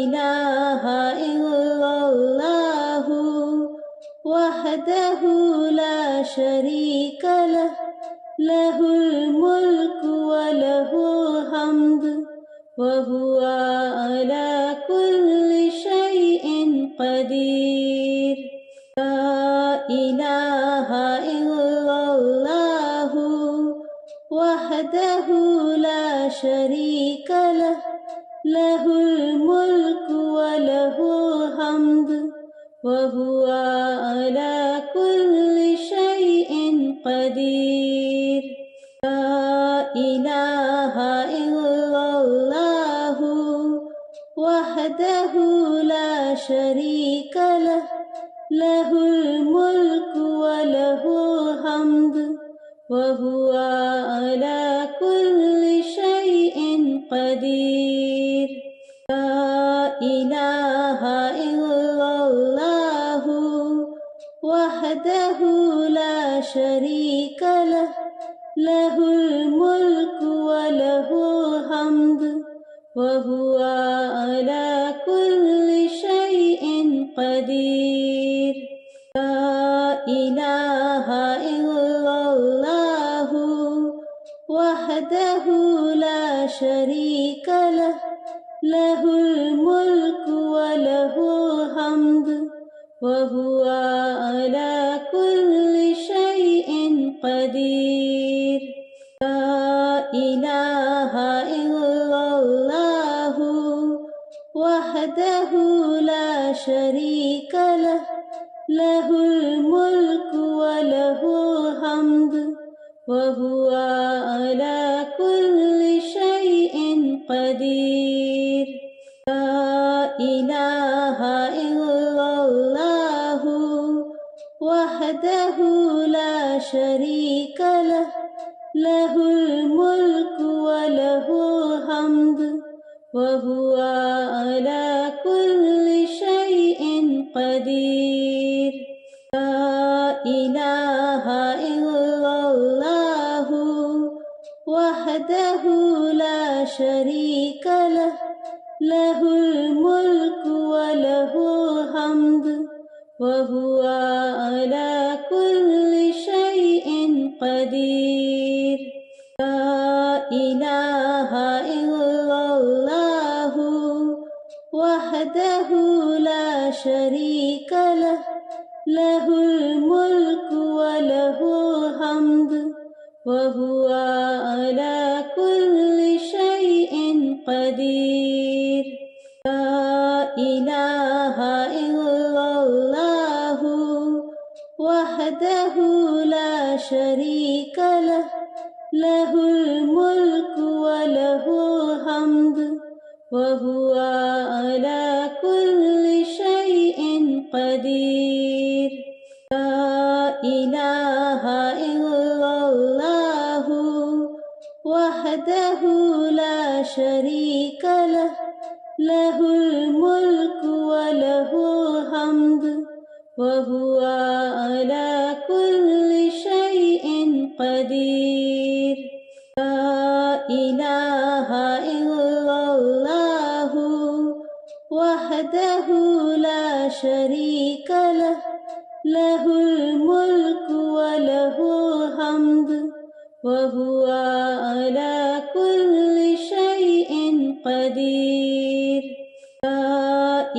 ইলাহা ইল্লাল্লাহু ওয়াহদাহু লা শারীকা লাহ লাহুল মুলকু ওয়া লাহুল হামদু ওয়া হুয়া আলা কুল্লি শাইইন কাদির। লা ইলাহা ইল্লাল্লাহু ওয়াহদাহু লা শারীকা লাহ লাহুল মুলকু ওয়া লাহুল হামদু ওয়া হুয়া আলা কুল্লি শাইইন কাদির। লা ইলাহা ইল্লাল্লাহু ওয়াহদাহু লা শারীকা লাহ লাহুল মুলকু ওয়া লাহুল হামদু ওয়া হুয়া আলা কুল্লি শাইইন কাদির। লা ইলাহা ইল্লাল্লাহু ওয়াহদাহু লা শারীকা লাহ লাহুল মুলকু ওয়া লাহুল হামদু ওয়া হুয়া আলা কুল্লি শাইইন কাদির। লা ইলাহা ইল্লাল্লাহু ওয়াহদাহু লা শারীকা লাহ লাহুল মুলকু ওয়া লাহুল হামদু ওয়া হুয়া আলা কুল্লি শাইইন কাদির। লা ইলাহা ইল্লাল্লাহু ওয়াহদাহু লা শারীকা লাহ লাহুল মুলকু ওয়া লাহুল হামদু ওয়া হুয়া আলা কুল্লি শাইইন কাদির। লা ইলাহা ইল্লাল্লাহু ওয়াহদাহু লা শারীকা লাহ লাহুল মুলকু ওয়া লাহুল হামদু ওয়া হুয়া আলা কুল্লি শাইইন কাদির। লা ইলাহা ইল্লাল্লাহু ওয়াহদাহু লা শারীকা লাহ লাহুল মুলকু ওয়া লাহুল হামদু ওয়া হুয়া আলা কুল্লি শাইইন কাদির। লা ইলাহা ইল্লাল্লাহু ওয়াহদাহু লা শারীকা লাহ লাহুল মুলকু ওয়া লাহুল হামদু ওয়া হুয়া আলা কুল্লি শাইইন কাদির। লা ইলাহা ইল্লাল্লাহু ওয়াহদাহু লা শারীকা লাহ লাহুল মুলকু ওয়া লাহুল হামদু ওয়া হুয়া আলা কুল্লি শাইইন কাদির। লা ইলাহা ইল্লাল্লাহু ওয়াহদাহু লা শারীকা লাহ লাহুল মুলকু ওয়া লাহুল হামদু ওয়া হুয়া আলা কুল্লি শাইইন কাদির। লা ইলাহা ইল্লাল্লাহু ওয়াহদাহু লা শারীকা লাহ লাহুল মুলকু ওয়া লাহুল হামদু ওয়া হুয়া আলা কুল্লি শাইইন কাদির। লা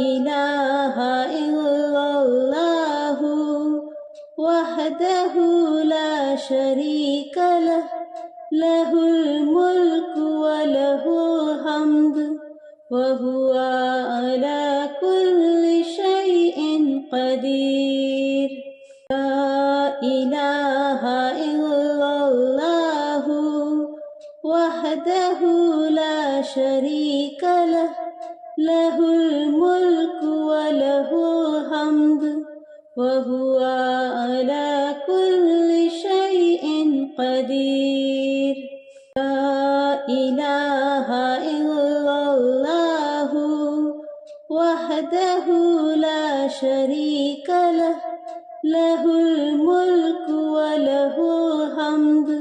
ইলাহা ইল্লাল্লাহু ওয়াহদাহু লা শারীকা লাহ লাহুল মুলকু ওয়া লাহুল হামদু ওয়া হুয়া আলা কুল্লি শাইইন কাদির। লা ইলাহা ইল্লাল্লাহু ওয়াহদাহু লা শারীকা লাহ লাহুল মুলকু ওয়া লাহুল হামদু ওয়া হুয়া আলা কুল্লি শাইইন কাদির। লা ইলাহা ইল্লাল্লাহু ওয়াহদাহু লা শারীকা লাহ লাহুল মুলকু ওয়া লাহুল হামদু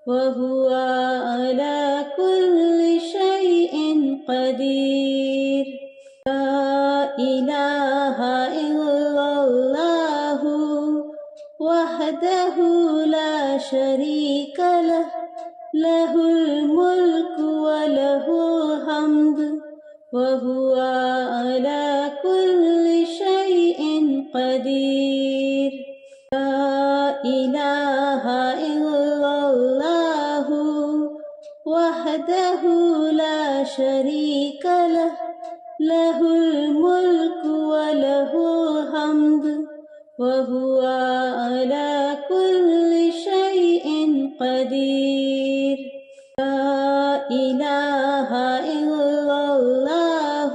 ওয়া হুয়া আলা কুল্লি শাইইন কাদির। লা وحده لا شريك له له الملك وله الحمد وهو على كل شيء قدير لا إله إلا الله وحده لا شريك له له الملك وله الحمد وهو على كل شيء قدير لا إله إلا الله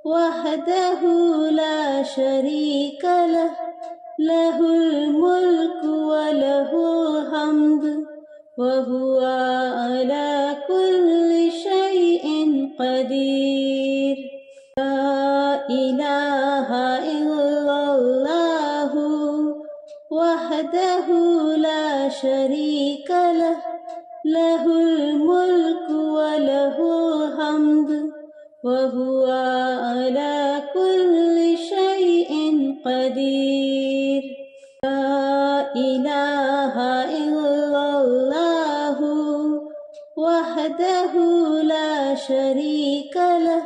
وحده لا شريك له له الملك وله الحمد وهو على كل شيء قدير لا إله إلا الله وحده لا شريك له له الملك وله الحمد وهو على كل شيء قدير لا إله إلا الله وحده لا شريك له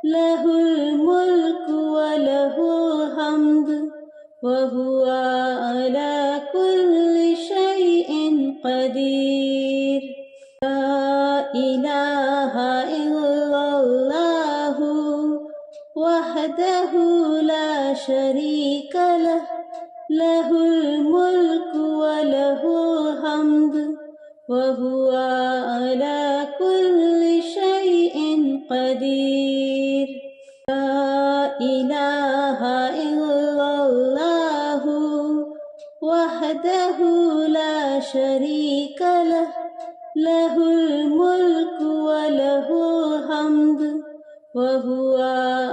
له الملك وله الحمد وهو على كل شيء قدير لا إله إلا الله وحده لا شريك له له الملك وله الحمد وهو على كل شيء قدير لا إله إلا الله وحده لا شريك له له الملك وله الحمد وهو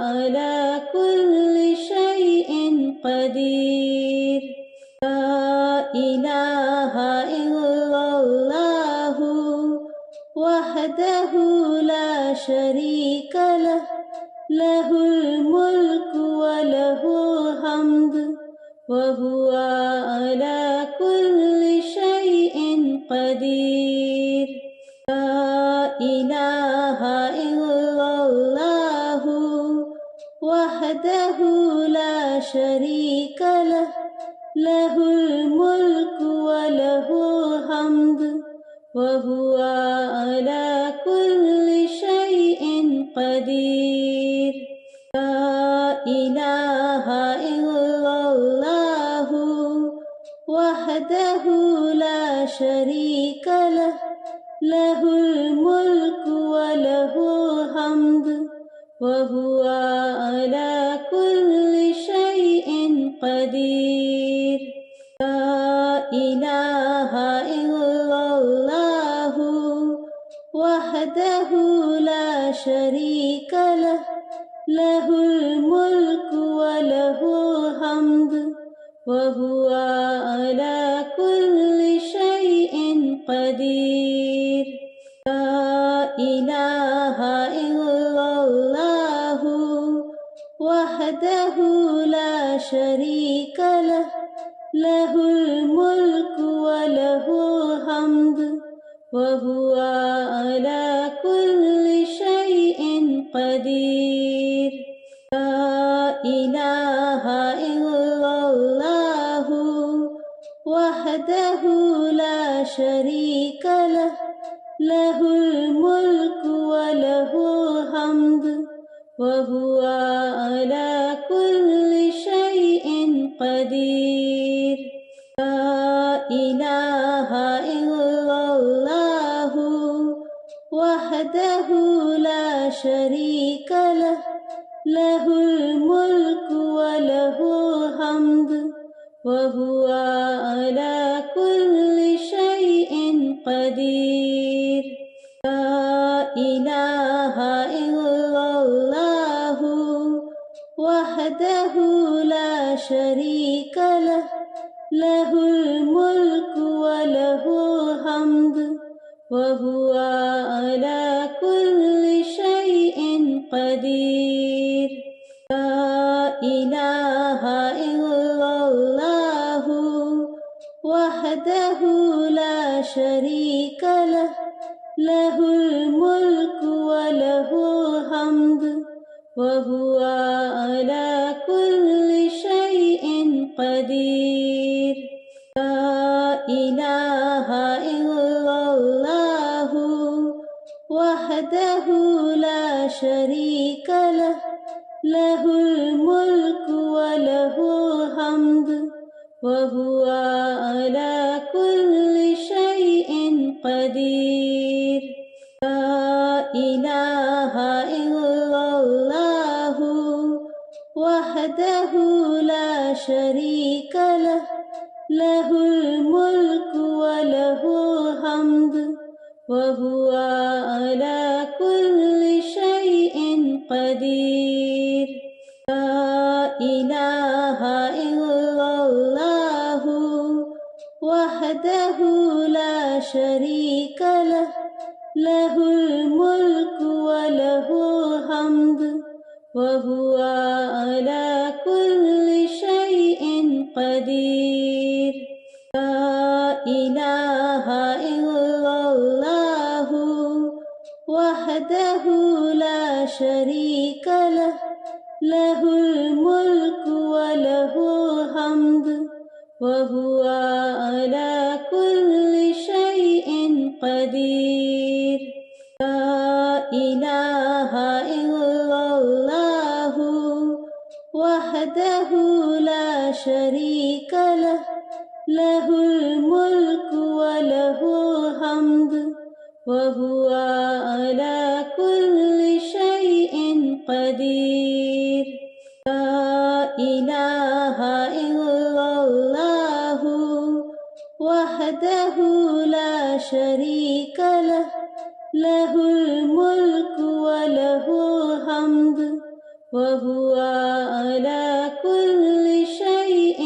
على كل شيء قدير لا إله إلا الله وحده لا شريك له له الملك وله الحمد وهو على كل شيء قدير لا إله إلا الله وحده لا شريك له له الملك وله الحمد وهو على كل شيء قدير لا إله إلا الله وحده لا شريك له له الملك وله الحمد وهو على كل شيء قدير لا إله إلا الله وحده لا شريك له له الملك وله الحمد وهو على كل شيء قدير لا إله إلا الله وحده لا شريك له له الملك وله الحمد وهو على كل شيء قدير لا إله إلا الله وحده لا شريك له له الملك وله الحمد وهو على كل شيء قدير لا إله إلا الله وحده لا شريك له له الملك وله الحمد وهو على كل شيء قدير لا إله إلا الله وحده لا شريك له له الملك وله الحمد وهو على كل شيء قدير لا إله إلا الله شريك له له الملك وله الحمد وهو على كل شيء قدير لا إله إلا الله وحده لا شريك له له الملك وله الحمد وهو على كل شيء قدير لا إله إلا الله وحده لا شريك له له الملك وله الحمد وهو على كل شيء قدير لا إله إلا الله وحده لا شريك له له الملك وله الحمد وهو على كل شيء قدير لا إله إلا الله وحده لا شريك له له الملك وله الحمد وهو على كل شيء قدير لا إله إلا الله وحده لا شريك له له الملك وله الحمد وهو على كل شيء قدير لا إله إلا الله وحده لا شريك له له الملك وله الحمد وهو على كل شيء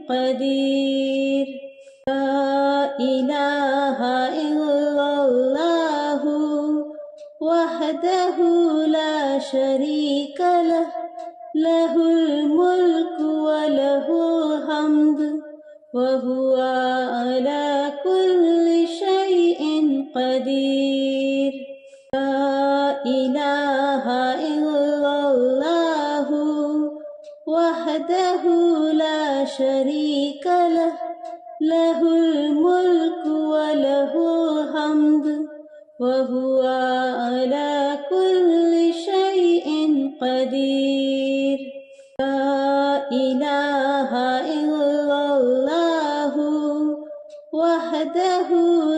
قدير لا إله إلا الله وحده لا شريك له له الملك وله الحمد وهو على كل شيء قدير لا إله إلا الله وحده لا شريك له له الملك وله الحمد وهو على كل شيء قدير لا إله إلا الله وحده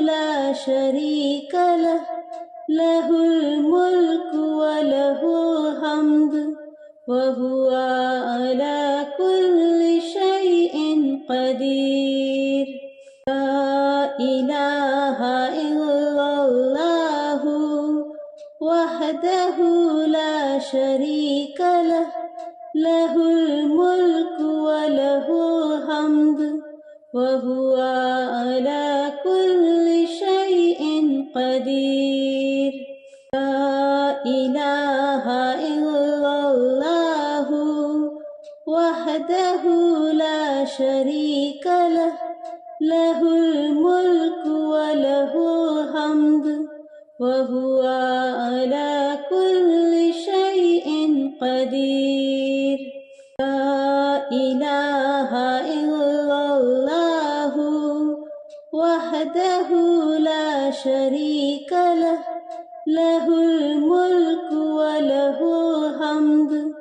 لا شريك له له الملك وله الحمد وهو على كل شيء قدير لا إله إلا الله وحده لا شريك له له الملك وله الحمد وهو على كل شيء قدير لا إله إلا الله وحده لا شريك له له الملك وله الحمد وهو على كل شيء قدير لا إله إلا الله وحده لا شريك له له الملك وله الحمد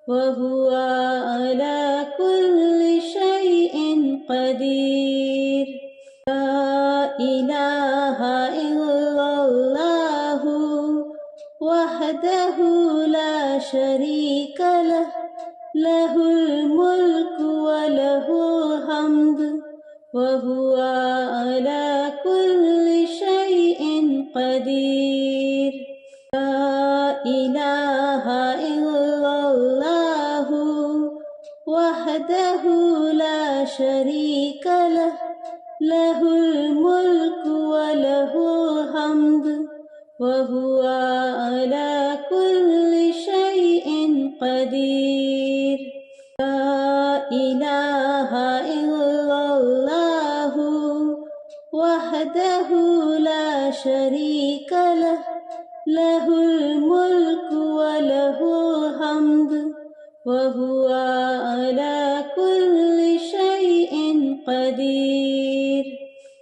وهو على كل شيء قدير لا إله إلا الله وحده لا شريك له له الملك وله الحمد وهو على كل شيء قدير لا إله إلا الله وحده لا شريك له له الملك وله الحمد وهو على كل شيء قدير لا إله إلا الله وحده لا شريك له له الملك وله الحمد وهو على كل شيء قدير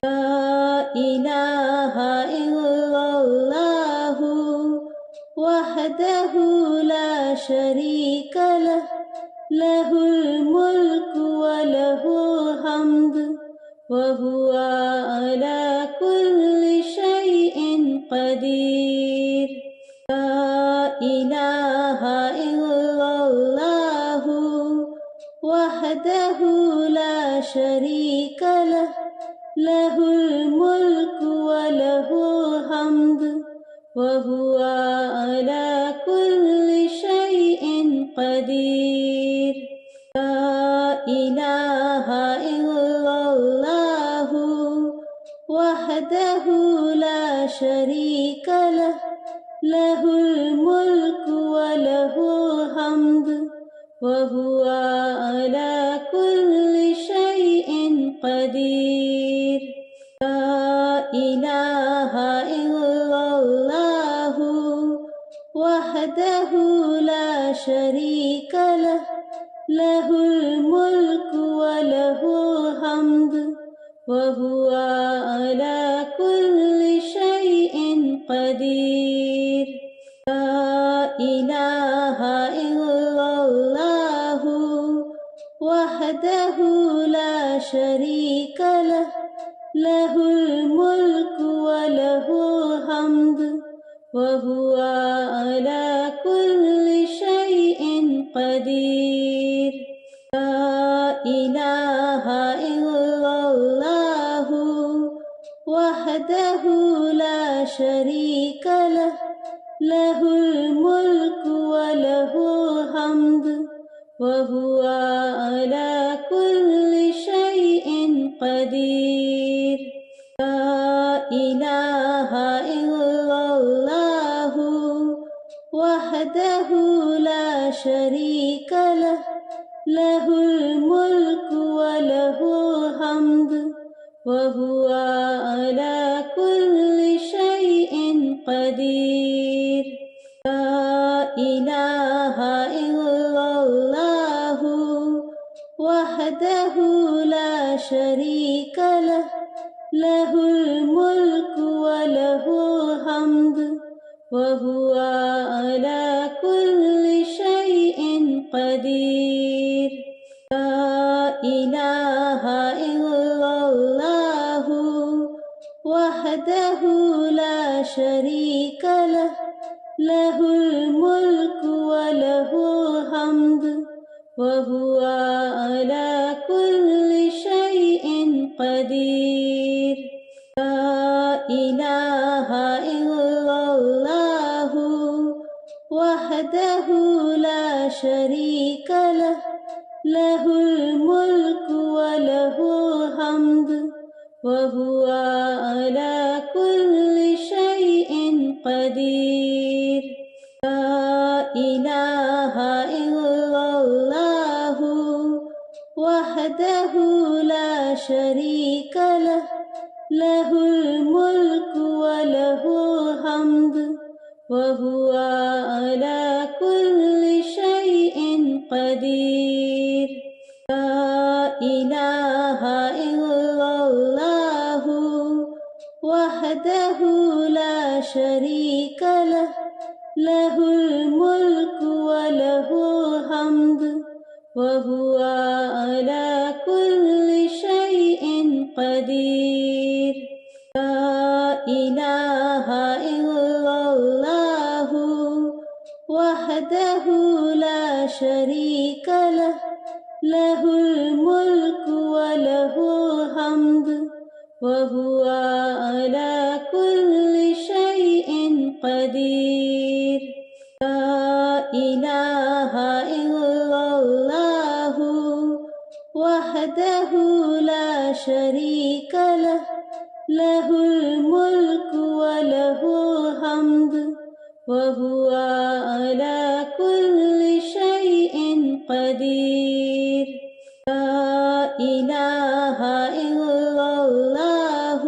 لا إله إلا الله وحده لا شريك له له الملك وله الحمد وهو على كل شيء قدير لا إله إلا الله وحده لا شريك له له الملك وله الحمد وهو على كل شيء قدير لا إله إلا الله وحده لا شريك له له الملك وله الحمد وهو على كل شيء قدير لا إله إلا الله وحده لا شريك له له الملك وله الحمد وهو على كل شيء قدير لا إله إلا الله وحده لا شريك له له الملك وله الحمد وهو على كل شيء قدير لا إله إلا الله وحده لا شريك له له الملك وله الحمد وهو على كل شيء قدير لا إله إلا الله وحده لا شريك له له الملك وله الحمد وهو على كل شيء قدير لا إله إلا الله وحده لا شريك له له الملك وله الحمد وهو على كل شيء قدير لا إله إلا الله وحده لا شريك له له الملك وله الحمد وهو على كل شيء قدير لا إله إلا الله وحده لا شريك له له الملك وله الحمد وهو على كل شيء قدير لا إله إلا الله وحده لا شريك له له الملك وله الحمد وهو على كل شيء قدير لا إله إلا الله وحده لا شريك له له الملك وله الحمد وهو على كل شيء قدير لا إله إلا الله وحده لا شريك له له الملك وله الحمد وهو على كل شيء قدير لا إله إلا الله وحده لا شريك له له الملك وله الحمد وهو على كل شيء قدير لا إله إلا الله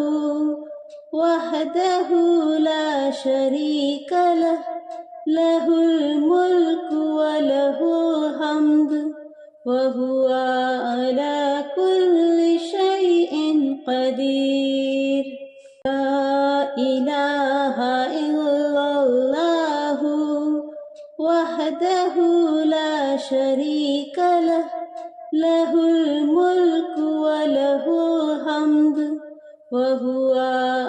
وحده لا شريك له له الملك وله الحمد وهو على كل شيء قدير لا إله إلا الله وحده لا شريك له له الملك وله الحمد وهو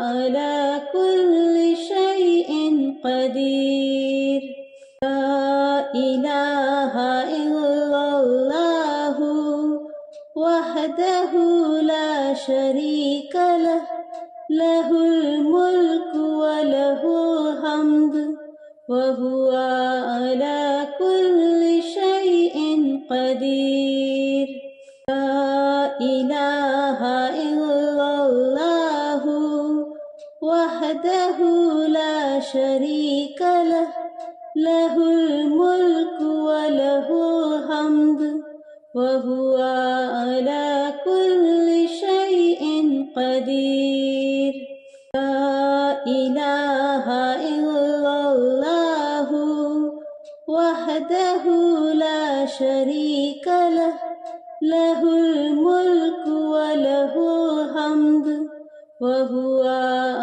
على كل شيء قدير لا إله إلا الله وحده لا شريك له له الملك وله الحمد وهو على كل شيء قدير لا إله إلا الله وحده لا شريك له له الملك وله الحمد وهو على كل شيء قدير لا إله إلا الله وحده لا شريك له له الملك وله الحمد وهو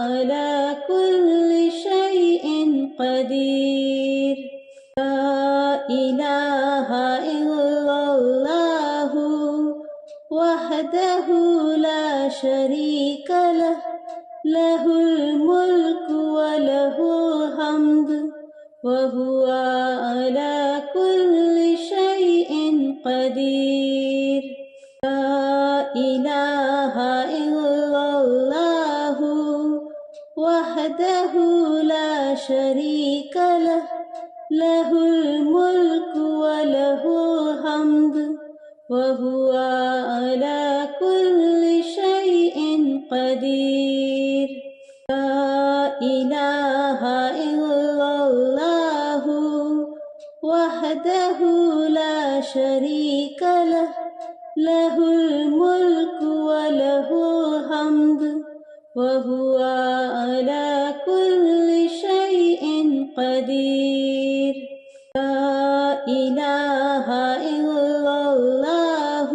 على كل شيء قدير لا إله إلا الله وحده لا شريك له له الملك وله الحمد وهو على كل شيء قدير لا إله إلا الله وحده لا شريك له له الملك وله الحمد وهو على كل شيء قدير لا إله إلا الله وحده لا شريك له له الملك وله الحمد وهو على كل شيء قدير لا إله إلا الله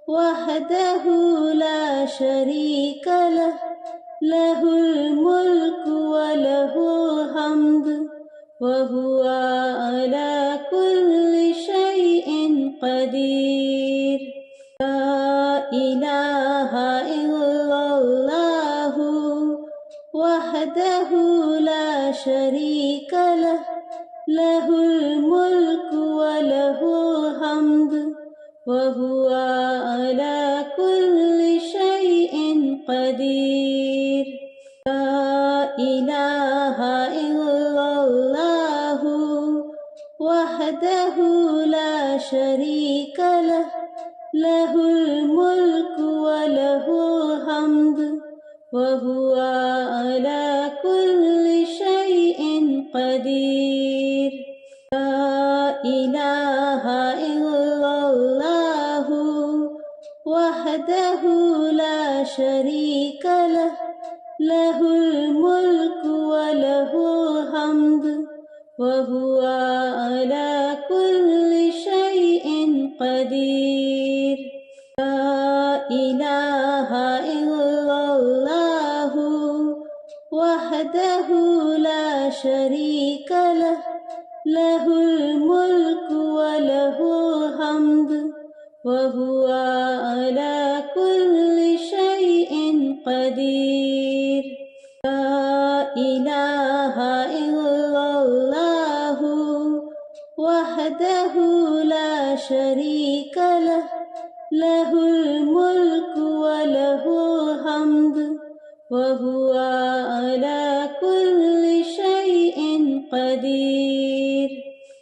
وحده لا شريك له له الملك وله الحمد وهو على كل شيء قدير لا إله إلا الله وحده لا شريك له له الملك وله الحمد وهو على كل شيء قدير لا إله إلا الله وحده لا شريك له له الملك وله الحمد وهو على كل شيء قدير لا إله إلا الله وحده لا شريك له له الملك وله الحمد وهو على كل شيء قدير لا إله إلا الله وحده لا شريك له له الملك وله الحمد وهو على كل شيء قدير لا إله إلا الله وحده لا شريك له له الملك وله الحمد وهو على كل شيء قدير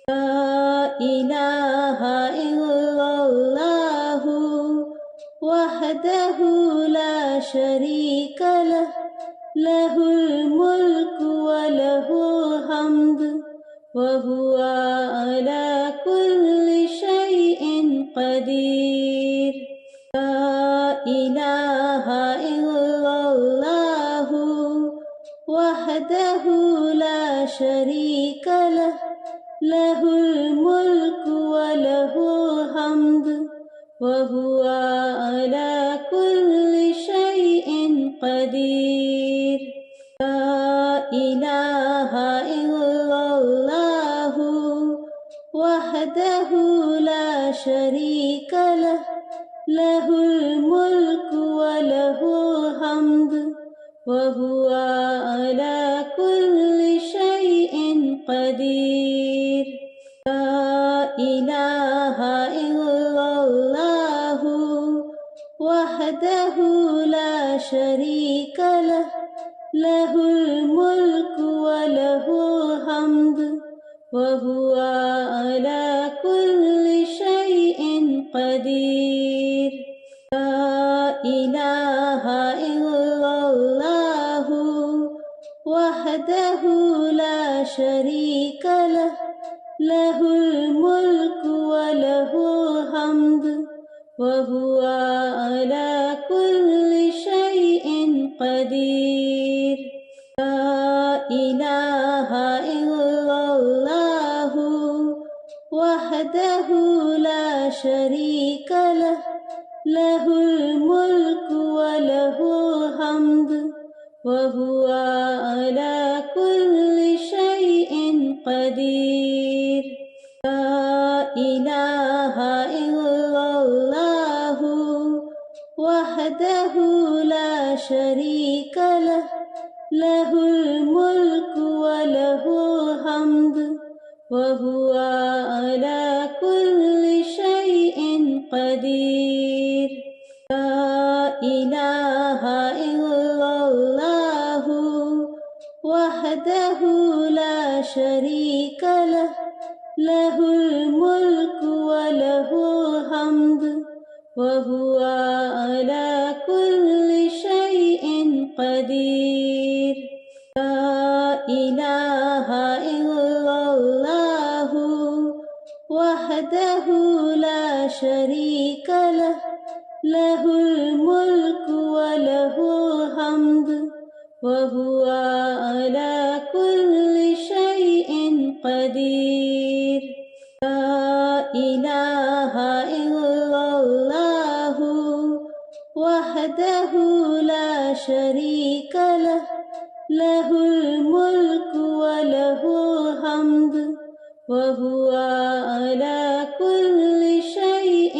لا إله إلا الله وحده لا شريك له له الملك وله الحمد وهو على كل شيء قدير لا إله إلا الله وحده لا شريك له له الملك وله الحمد وهو على كل شيء قدير لا إله إلا الله وحده لا شريك له له الملك وله الحمد وهو على كل شيء قدير لا إله إلا الله وحده لا شريك له له الملك وله الحمد وهو على كل شيء قدير لا إله إلا الله وحده لا شريك له له الملك وله الحمد وهو على كل شيء قدير لا إله إلا الله وحده لا شريك له له الملك وله الحمد وهو على كل شيء قدير لا إله إلا الله وحده لا شريك له له الملك وله الحمد وهو على كل شيء قدير لا إله إلا الله وحده لا شريك له له الملك وله الحمد وهو على كل شيء قدير لا إله إلا الله وحده لا شريك له له الملك وله الحمد وهو على كل شيء قدير لا إله إلا الله وحده لا شريك له له الملك وله الحمد وهو على كل شيء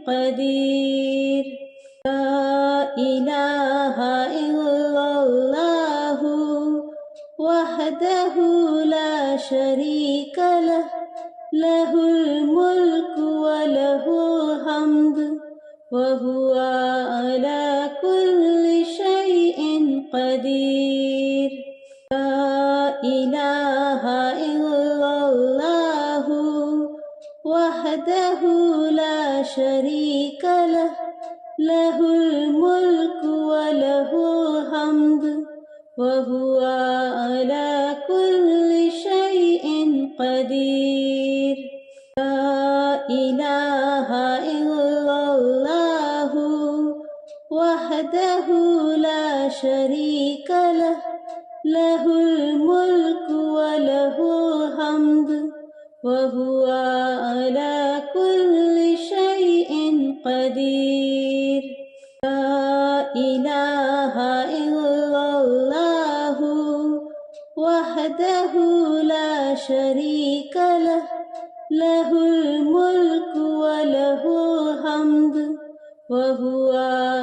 قدير لا إله إلا الله وحده لا شريك له له الملك وله الحمد وهو على كل شيء قدير لا إله إلا الله وحده لا شريك له له الملك وله الحمد وهو على كل شيء قدير لا إله إلا الله وحده لا شريك له له الملك وله الحمد وهو على كل شيء قدير لا إله إلا الله وحده لا شريك له له الملك وله الحمد وهو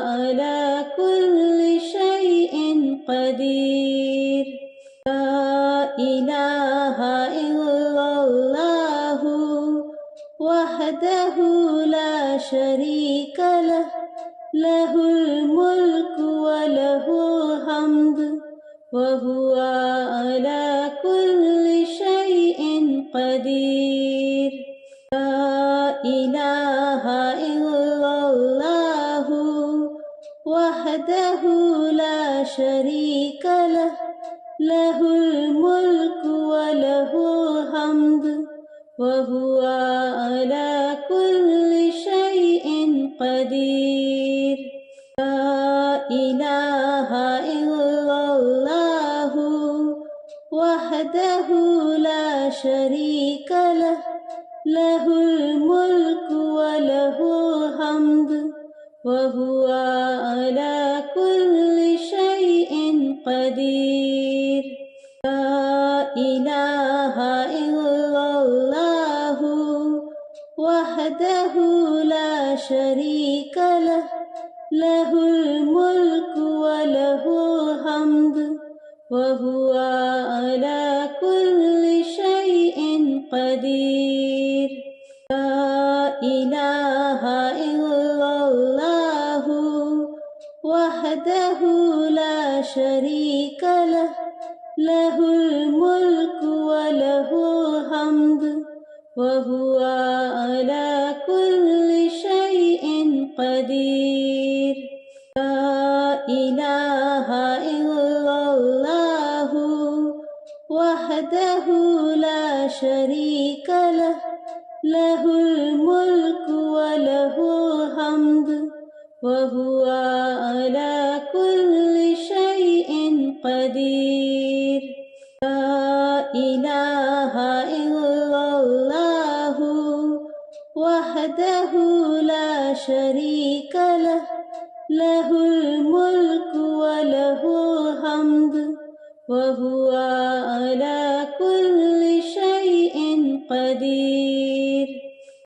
على كل شيء قدير لا إله إلا الله وحده لا شريك له له الملك وله الحمد وهو على كل شيء قدير لا إله إلا الله وحده لا شريك له له الملك وله الحمد وهو على كل شيء قدير لا إله إلا الله وحده لا شريك له له الملك وله الحمد وهو على كل شيء قدير لا إله إلا الله وحده لا شريك له له الملك وله الحمد وهو على كل شيء قدير لا إله إلا الله وحده لا شريك له له الملك وله الحمد وهو على كل شيء قدير لا إله إلا الله وحده لا شريك له له الملك وله الحمد وهو على كل شيء قدير لا إله إلا الله وحده لا شريك له له الملك وله الحمد وهو على كل شيء قدير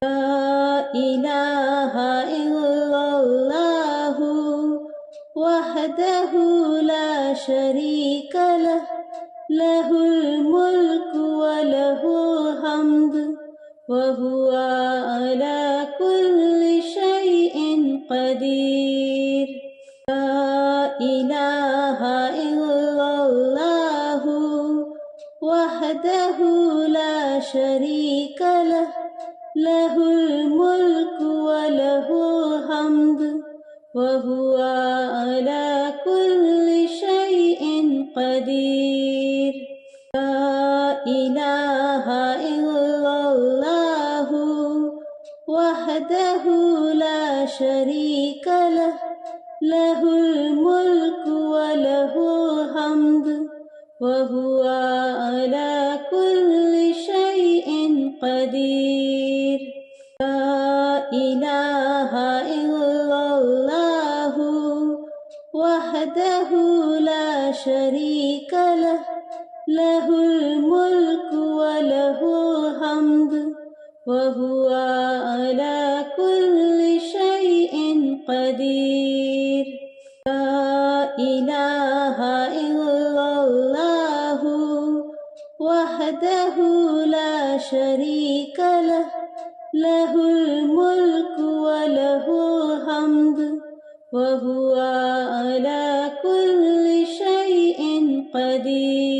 لا إله إلا الله وحده لا شريك له له الملك وله الحمد وهو على كل شيء قدير لا إله إلا الله وحده لا شريك له له الملك وله الحمد وهو على كل شيء قدير لا إله إلا الله وحده لا شريك له له الملك وله الحمد وهو على كل شيء قدير لا إله إلا الله وحده لا شريك له له الملك وله الحمد وهو على كل شيء قدير لا إله إلا الله وحده لا شريك له له الملك وله الحمد وهو على كل شيء قدير